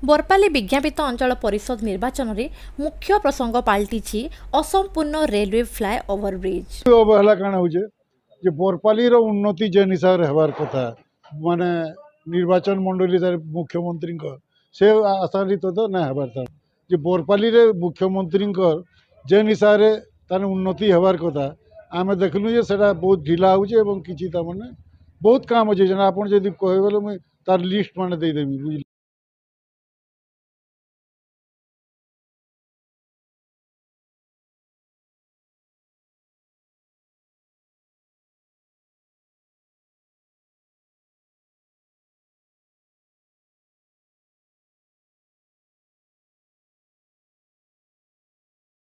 बरपाली विज्ञापित अंचल परिषद निर्वाचन में मुख्य प्रसंग पलटि असंपूर्ण रेलवे फ्लाई ओवरब्रिज। अवहेला काण हो बरपाली उन्नति जेन हिसाब से हबार कथा माने निर्वाचन मंडली मुख्यमंत्री से आशान्वित तो ना हबार था जे बरपाली मुख्यमंत्री जेन हिसाब से तार उन्नति हबार कथा आम देखलु जे सेटा बहुत ढिला हो कि बहुत काम अच्छे आप कहे मुझे तार लिस्ट मान देदेमी बुझे।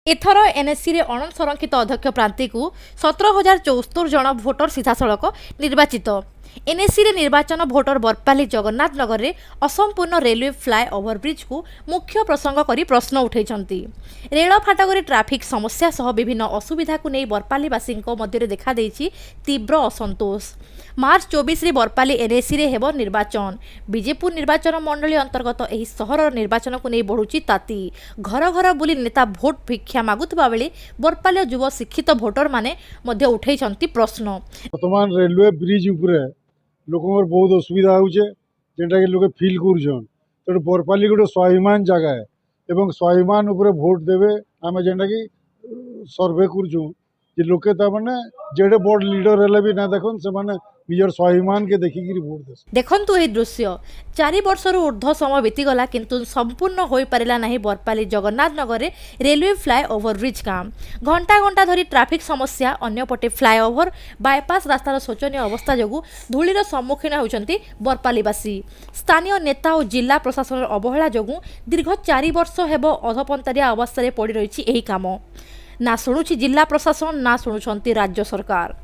एथर एनएससी रे अणसंरक्षित अध्यक्ष प्रार्थी को 17,074 जन भोटर सीधासलख निर्वाचित। एनएससी रे निर्वाचन भोटर बरपाली जगन्नाथ नगर रे असंपूर्ण रेलवे फ्लाई ओवरब्रिज को मुख्य प्रसंग करी प्रश्न उठाई। रेल फाटक रे ट्राफिक समस्या सह विभिन्न असुविधा को नहीं बरपालीवासी मध्य देखा देइछि तीव्र असंतोष। मार्च 24 रे बरपाली एनएससी रे हेब निर्वाचन। बीजेपुर निर्वाचन मंडली अंतर्गत एही सहर निर्वाचन को नहीं बढ़ुछि ताती। घर घर बुली नेता भोट भिक्षा मागुतबा बेले बरपाली युव शिक्षित भोटर माने मध्य उठाई प्रश्न। वर्तमान रेलवे ब्रिज उपरे लोक बहुत असुविधा होचे जेनटा कि लोग फिल करछन तो बरपाली गोटे स्वाभिमान जगह है एवं स्वाभिमान उपरे भोट देवे आम जेनटा कि सर्वे करछू जे लोके ताने जेडे बड़ लीडर हेले भी ना देखन से माने निजर स्वाभिमान के देखिकी भोट देस। देखंतु ए दृश्य 4 वर्षर ऊर्ध्व समय बीतीगला किंतु संपूर्ण हो पारिला नहीं बरपाली जगन्नाथ नगर रे रेलवे फ्लाई ओवरब्रिज काम। घंटा घंटा धरी ट्राफिक समस्या अन्यपटे फ्लाई ओवर बायपास रास्तार शोचनीय अवस्था जोगु धूलीर सम्मुखीन होउचंती बरपालीवासी। स्थानीय नेता और जिला प्रशासन अवहेला जोगु दीर्घ 4 वर्ष हेबो अधपंतारिया अवस्था रे पड़ी रहिछि एही काम। ना शुणुछि जिला प्रशासन ना शुणुछंती राज्य सरकार।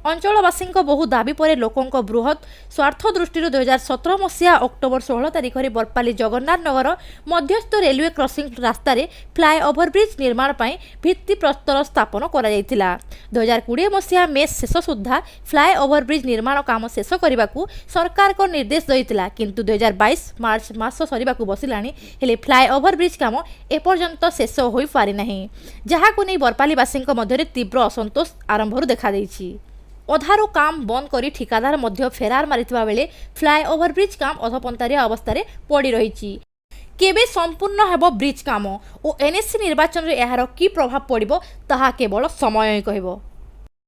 अंचलवासी बहु दाबी पर लोकों बृहत स्वार्थ दृष्टि 2017 मसीहा अक्टोबर 16 तारिख में बरपाली जगन्नाथ नगर मध्यस्थ रेलवे क्रॉसिंग रास्ता रे फ्लाई ओवरब्रिज निर्माण पर भित्ति प्रस्तर स्थापन करा जायतिला। 2020 मसीहा मे शेष सुधा फ्लाई ओवरब्रिज निर्माण काम शेष करने को सरकार को निर्देश देइतिला किंतु 2022 मार्च मास सरीबाकू बसिलानी हेले फ्लाई ओवरब्रिज काम एपर्यंत शेष होई पारि नाही जहाकू नै बरपालीवासी मध्य तीव्र असंतोष आरंभ देखा देइछि। अधारू काम बंद करी ठिकादार मध्य फेरार मारिथिबा बेले फ्लाई ओवरब्रिज काम अधपंतारिया अवस्था रे पड़ी रहिछि। केबे संपूर्ण हेबो ब्रिज काम और एनएससी निर्वाचन रे एहार की प्रभाव पड़िबो ताहा केवल समय ही कहबो।